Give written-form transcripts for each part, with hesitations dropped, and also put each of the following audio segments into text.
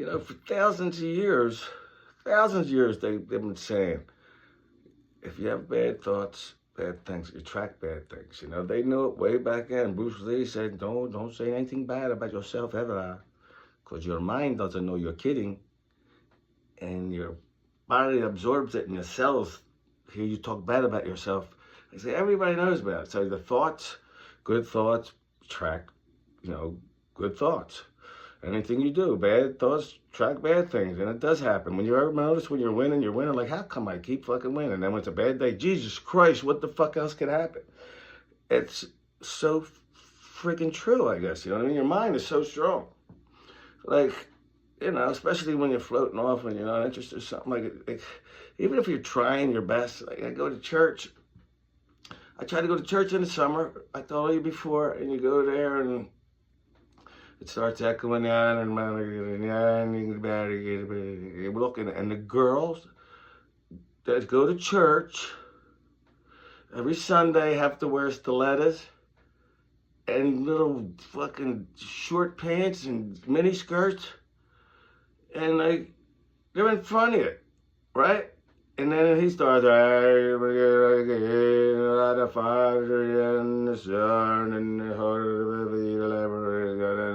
For thousands of years, they've been saying, if you have bad thoughts, bad things, you attract bad things. They knew it way back then. Bruce Lee said, don't say anything bad about yourself ever, because your mind doesn't know you're kidding, and your body absorbs it in your cells. Hear you talk bad about yourself. I say, everybody knows about it. So the thoughts, good thoughts, attract, good thoughts. Anything you do, bad thoughts attract bad things, and it does happen. When you ever notice when you're winning, like, how come I keep fucking winning? And then when it's a bad day, Jesus Christ, what the fuck else could happen? It's so freaking true, I guess. You know what I mean? Your mind is so strong. Like, especially when you're floating off and you're not interested in something like even if you're trying your best. Like, I go to church. I try to go to church in the summer. I told you before, and you go there and it starts echoing out, and you're looking, and the girls that go to church every Sunday have to wear stilettos and little fucking short pants and mini skirts, and they're in front of you, right? And then he starts, and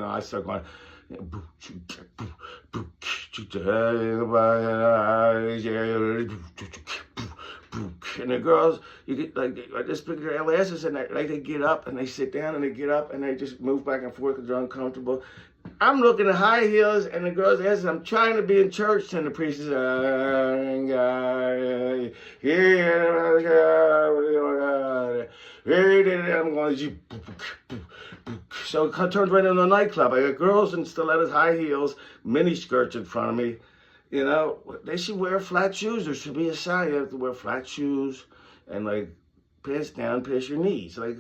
I start going, and the girls, you get I just pick their eyelashes, and they get up and they sit down and they get up and they just move back and forth because they're uncomfortable. I'm looking at high heels, and the girls asking, I'm trying to be in church, and the priest is, I'm going, so it turns right into a nightclub. I got girls in stilettos, high heels, mini skirts in front of me. They should wear flat shoes. There should be a sign. You have to wear flat shoes and pants down past your knees. If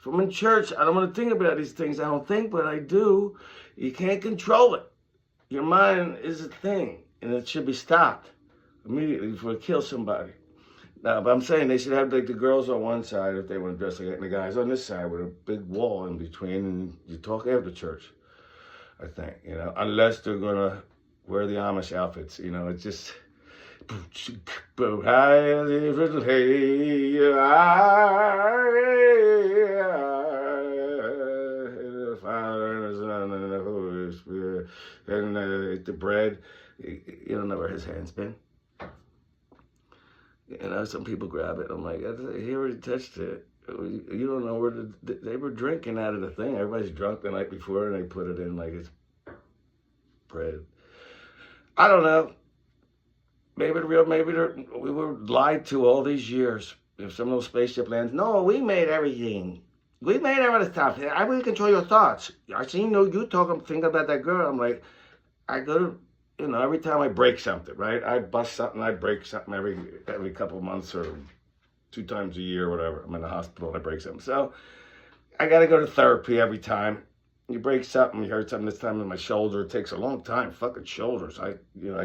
I'm in church, I don't want to think about these things. I don't think, but I do. You can't control it. Your mind is a thing, and it should be stopped immediately before it kills somebody. Now, but I'm saying they should have the girls on one side if they want to dress like that, and the guys on this side with a big wall in between, and you talk after church, I think, unless they're going to wear the Amish outfits, it's just... and the bread, you don't know where his hand's been. Some people grab it. I'm like, he already touched it. You don't know where they were drinking out of the thing. Everybody's drunk the night before, and they put it in like it's bread. I don't know. Maybe we were lied to all these years. If some little spaceship lands, no, we made everything. We made every stuff. I will control your thoughts. I seen you talking, thinking about that girl. I'm like, I go to, every time I break something, right? I bust something, I break something every couple of months or 2 times a year, or whatever. I'm in the hospital and I break something. So I got to go to therapy every time. You break something, you hurt something this time in my shoulder. It takes a long time, fucking shoulders. I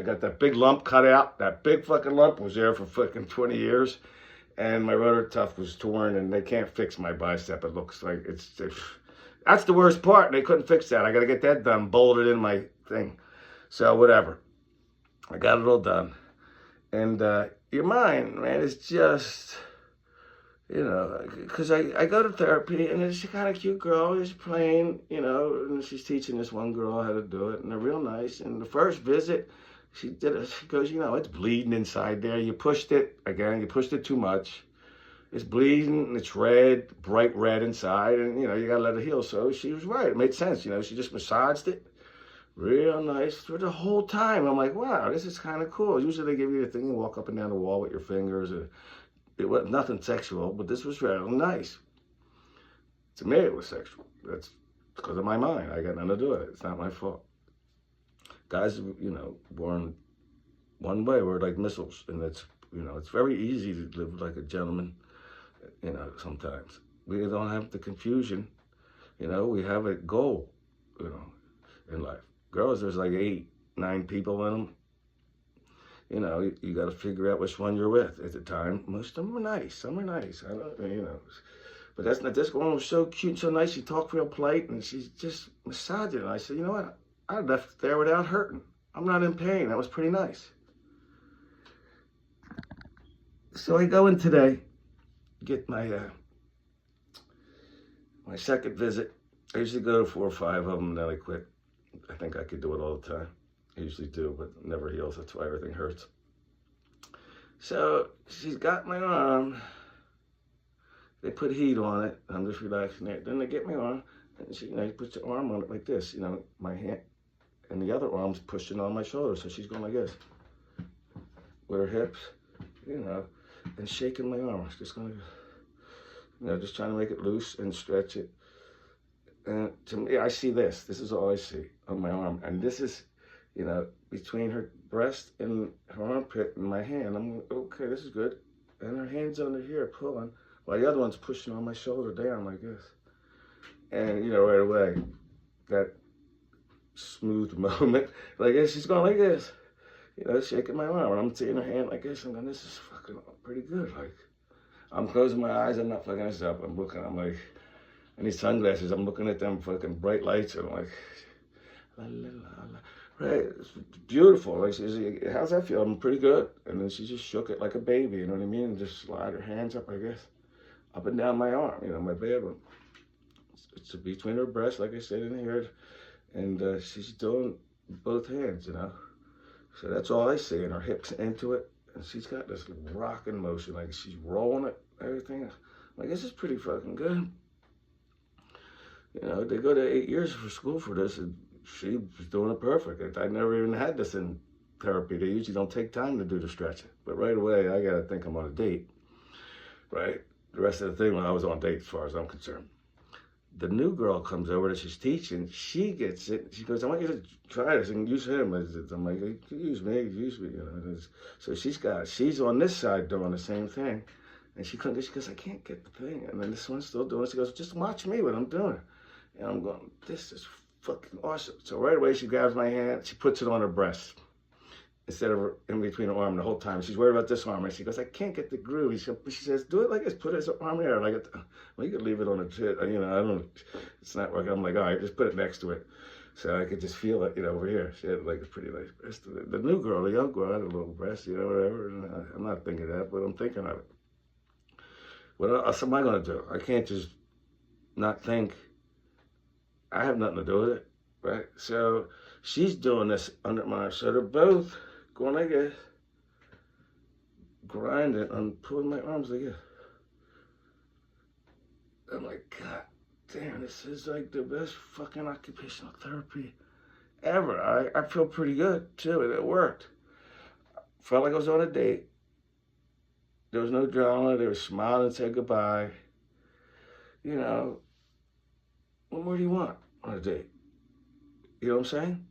got that big lump cut out. That big fucking lump was there for fucking 20 years. And my rotor cuff was torn, and they can't fix my bicep. It looks like that's the worst part. They couldn't fix that. I got to get that done, bolted in my thing. So whatever. I got it all done. And your mind, man, is just, because I go to therapy, and there's a kind of cute girl who's playing, and she's teaching this one girl how to do it, and they're real nice. And the first visit, she goes, it's bleeding inside there. You pushed it too much. It's bleeding, it's red, bright red inside, and, you got to let it heal. So she was right. It made sense, she just massaged it real nice for the whole time. I'm like, wow, this is kind of cool. Usually they give you a thing and walk up and down the wall with your fingers. It was nothing sexual, but this was real nice. To me, it was sexual. That's because of my mind. I got nothing to do with it. It's not my fault. Guys, born one way, we're like missiles, and it's very easy to live like a gentleman, sometimes. We don't have the confusion, we have a goal, in life. Girls, there's like 8, 9 people in them. You got to figure out which one you're with at the time. Most of them are nice. Some are nice. I don't, But that's not, this one was so cute and so nice. She talked real polite, and she's just massaging. And I said, you know what? I left there without hurting. I'm not in pain. That was pretty nice. So I go in today, get my second visit. I usually go to 4 or 5 of them, then I quit. I think I could do it all the time. I usually do, but it never heals. That's why everything hurts. So she's got my arm. They put heat on it. I'm just relaxing it. Then they get my arm, and she puts her arm on it like this, my hand, and the other arm's pushing on my shoulder. So she's going like this with her hips, and shaking my arm. Just going, just trying to make it loose and stretch it. And to me, I see this. This is all I see on my arm. And this is, between her breast and her armpit and my hand. I'm like, okay, this is good. And her hand's under here pulling, while the other one's pushing on my shoulder down like this. And, right away, that smooth moment, like this, she's going like this, shaking my arm. And I'm seeing her hand like this. I'm going, this is fucking pretty good. Like, I'm closing my eyes. I'm not fucking this up. I'm looking, I'm like, and these sunglasses, I'm looking at them fucking bright lights, and I'm like, la, la, la, la. Right, it's beautiful. Like, she's like, how's that feel? I'm pretty good. And then she just shook it like a baby, you know what I mean? And just slide her hands up, I guess, up and down my arm, my bad one. It's between her breasts, like I said in here, and she's doing both hands, So that's all I see, and her hips into it, and she's got this rocking motion, like she's rolling it, everything. Like, this is pretty fucking good. They go to 8 years for school for this, and she was doing it perfect. I never even had this in therapy. They usually don't take time to do the stretching. But right away, I got to think I'm on a date, right? The rest of the thing, I was on a date as far as I'm concerned. The new girl comes over that she's teaching. She gets it. She goes, I want you to try this and use him. I'm like, use me. So she's on this side doing the same thing. And she goes, I can't get the thing. And then this one's still doing it. She goes, just watch me what I'm doing. And I'm going, this is fucking awesome. So right away, she grabs my hand. She puts it on her breast instead of in between her arm the whole time. She's worried about this arm. And she goes, I can't get the groove. She says, do it like this. Put his arm there. Like, well, you could leave it on a tit. I don't, it's not working. I'm like, all right, just put it next to it. So I could just feel it, over here. She had like a pretty nice breast. The new girl, the young girl, had a little breast, whatever. And I'm not thinking that, but I'm thinking of it. What else am I going to do? I can't just not think. I have nothing to do with it, right? So she's doing this under my arm. So they're both going like this, grinding and pulling my arms like this. I'm like, God damn, this is like the best fucking occupational therapy ever. I feel pretty good, too, and it worked. Felt like I was on a date. There was no drama. They were smiling and said goodbye. What more do you want on a date? You know what I'm saying?